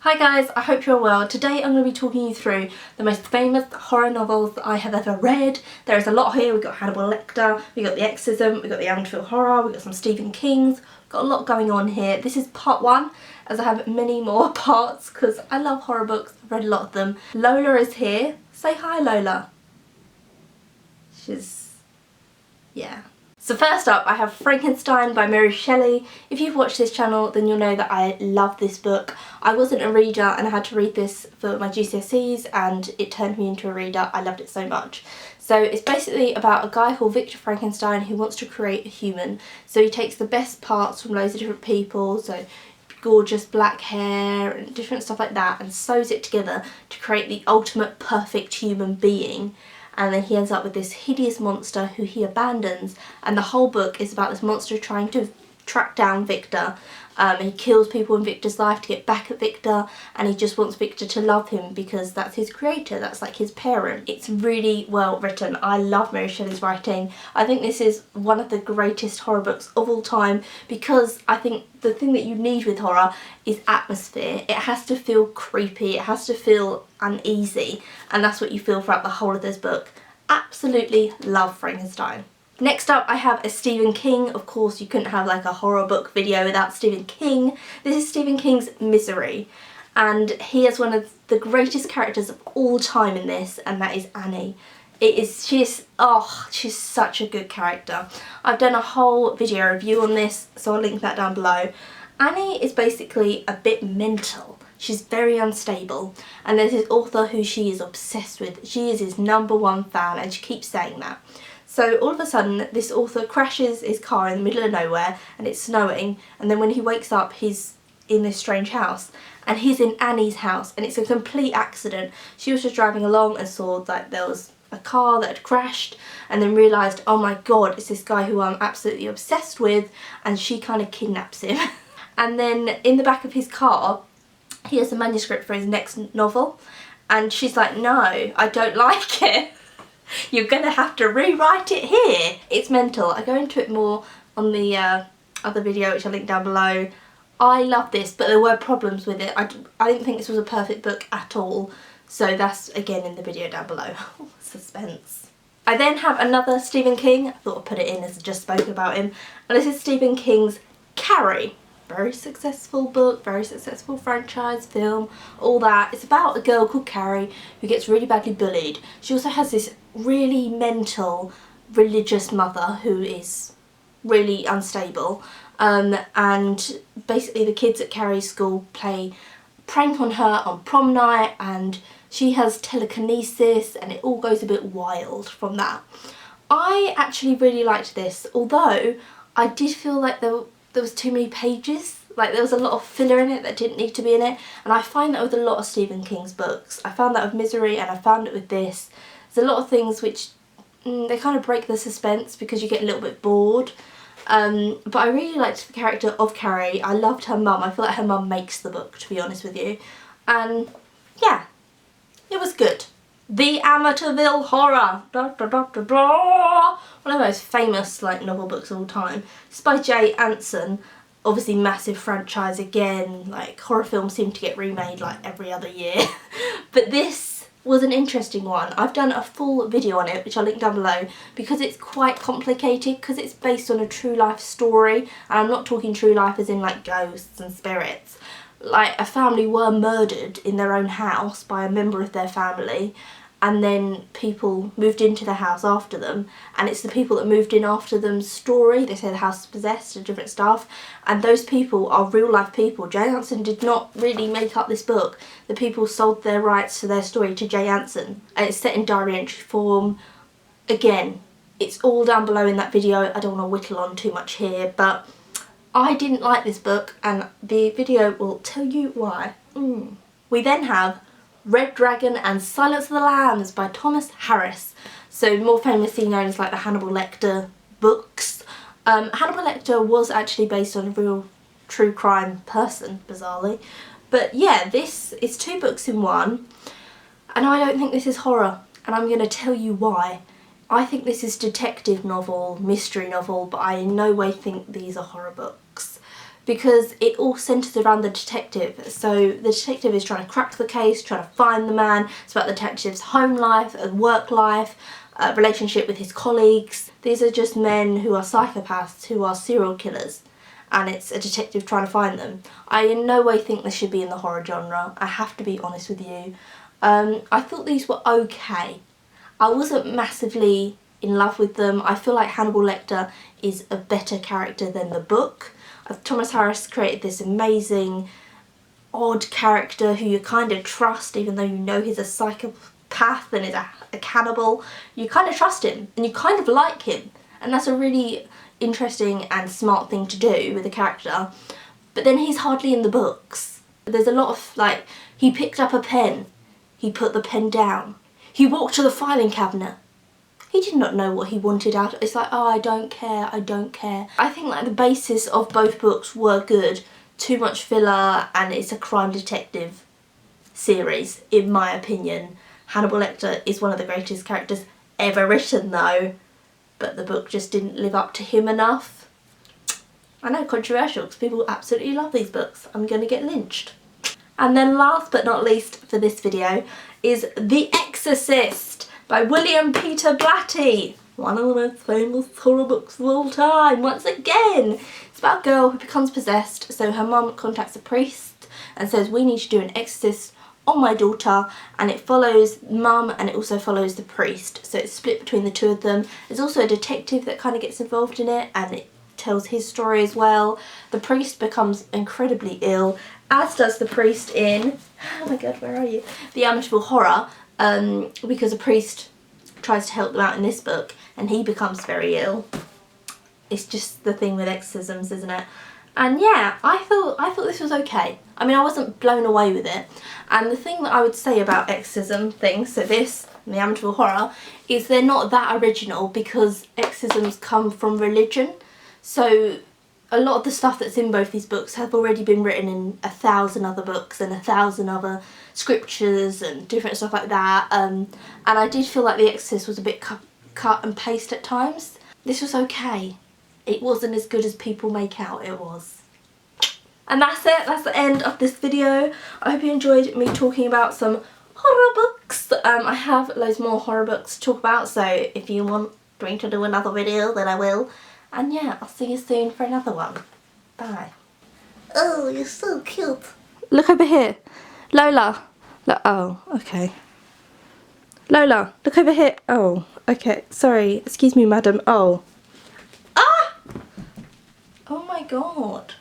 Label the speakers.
Speaker 1: Hi guys, I hope you're well. Today I'm going to be talking you through the most famous horror novels that I have ever read. There is a lot here. We've got Hannibal Lecter, we've got the Exorcist, we've got the Amityville Horror, we've got some Stephen King's. We've got a lot going on here. This is part one, as I have many more parts because I love horror books. I've read a lot of them. Lola is here. Say hi, Lola. Yeah. So first up, I have Frankenstein by Mary Shelley. If you've watched this channel, then you'll know that I love this book. I wasn't a reader and I had to read this for my GCSEs and it turned me into a reader. I loved it so much. So it's basically about a guy called Victor Frankenstein who wants to create a human. So he takes the best parts from loads of different people, so gorgeous black hair and different stuff like that, and sews it together to create the ultimate perfect human being. And then he ends up with this hideous monster who he abandons, and the whole book is about this monster trying to track down Victor. He kills people in Victor's life to get back at Victor, and he just wants Victor to love him because that's his creator, that's like his parent. It's really well written. I love Mary Shelley's writing. I think this is one of the greatest horror books of all time because I think the thing that you need with horror is atmosphere. It has to feel creepy, it has to feel uneasy, and that's what you feel throughout the whole of this book. Absolutely love Frankenstein. Next up I have a Stephen King. Of course you couldn't have like a horror book video without Stephen King. This is Stephen King's Misery, and he is one of the greatest characters of all time in this, and that is Annie. She's such a good character. I've done a whole video review on this, so I'll link that down below. Annie is basically a bit mental. She's very unstable, and there's this author who she is obsessed with. She is his #1 fan and she keeps saying that. So all of a sudden this author crashes his car in the middle of nowhere and it's snowing, and then when he wakes up he's in this strange house and he's in Annie's house, and it's a complete accident. She was just driving along and saw that there was a car that had crashed, and then realised, oh my god, it's this guy who I'm absolutely obsessed with, and she kind of kidnaps him. And then in the back of his car he has a manuscript for his next novel, and she's like, no, I don't like it. You're gonna have to rewrite it here. It's mental. I go into it more on the other video, which I'll link down below. I love this, but there were problems with it. I didn't think this was a perfect book at all, so that's again in the video down below. Suspense. I then have another Stephen King. I thought I'd put it in as I just spoke about him, and this is Stephen King's Carrie. Very successful book, very successful franchise, film, all that. It's about a girl called Carrie who gets really badly bullied. She also has this really mental religious mother who is really unstable, and basically the kids at Carrie's school play prank on her on prom night, and she has telekinesis, and it all goes a bit wild from that. I actually really liked this, although I did feel like there was too many pages. Like there was a lot of filler in it that didn't need to be in it, and I find that with a lot of Stephen King's books. I found that with Misery and I found it with this. There's a lot of things which they kind of break the suspense because you get a little bit bored. But I really liked the character of Carrie. I loved her mum. I feel like her mum makes the book, to be honest with you. And yeah, it was good. The Amityville Horror. Da, da, da, da, da. One of the most famous novel books of all time. It's by Jay Anson. Obviously massive franchise again. Like horror films seem to get remade like every other year. But this was an interesting one. I've done a full video on it, which I'll link down below, because it's quite complicated, because it's based on a true life story. And I'm not talking true life as in like ghosts and spirits. Like a family were murdered in their own house by a member of their family, and then people moved into the house after them, and it's the people that moved in after them's story. They say the house is possessed and different stuff, and those people are real life people. Jay Anson did not really make up this book. The people sold their rights to their story to Jay Anson, and it's set in diary entry form. Again, it's all down below in that video. I don't want to whittle on too much here, but I didn't like this book, and the video will tell you why. We then have Red Dragon and Silence of the Lambs by Thomas Harris, so more famously known as like the Hannibal Lecter books. Hannibal Lecter was actually based on a real true crime person, bizarrely. But yeah, this is 2 books in one, and I don't think this is horror, and I'm going to tell you why. I think this is detective novel, mystery novel, but I in no way think these are horror books. because it all centres around the detective. So the detective is trying to crack the case, trying to find the man. It's about the detective's home life and work life, relationship with his colleagues. These are just men who are psychopaths, who are serial killers, and it's a detective trying to find them. I in no way think this should be in the horror genre, I have to be honest with you. I thought these were okay. I wasn't massively in love with them. I feel like Hannibal Lecter is a better character than the book. Thomas Harris created this amazing, odd character who you kind of trust, even though you know he's a psychopath and is a cannibal. You kind of trust him and you kind of like him, and that's a really interesting and smart thing to do with a character. But then he's hardly in the books. There's a lot of like, he picked up a pen, he put the pen down, he walked to the filing cabinet. He did not know what he wanted out. It's like, oh, I don't care, I don't care. I think like the basis of both books were good. Too much filler, and it's a crime detective series, in my opinion. Hannibal Lecter is one of the greatest characters ever written though, but the book just didn't live up to him enough. I know, controversial, because people absolutely love these books. I'm gonna get lynched. And then last but not least for this video is The Exorcist by William Peter Blatty. One of the most famous horror books of all time, once again. It's about a girl who becomes possessed, so her mum contacts a priest and says, we need to do an exorcist on my daughter, and it follows mum and it also follows the priest, so it's split between the two of them. There's also a detective that kind of gets involved in it, and it tells his story as well. The priest becomes incredibly ill, as does the priest in, oh my god, where are you? The Amityville Horror, because the priest tries to help them out in this book and he becomes very ill. It's just the thing with exorcisms, isn't it? And yeah, I thought this was okay. I mean, I wasn't blown away with it. And the thing that I would say about exorcism things, so this and the Amityville Horror, is they're not that original because exorcisms come from religion. So a lot of the stuff that's in both these books have already been written in 1,000 other books and 1,000 other scriptures and different stuff like that. And I did feel like The Exorcist was a bit cut and paste at times. This was okay. It wasn't as good as people make out it was. And that's it. That's the end of this video. I hope you enjoyed me talking about some horror books. I have loads more horror books to talk about, so if you want me to do another video, then I will. And yeah, I'll see you soon for another one. Bye. Oh, you're so cute. Look over here. Lola. Look, oh, okay. Lola, look over here. Oh, okay. Sorry. Excuse me, madam. Oh. Ah! Oh my god.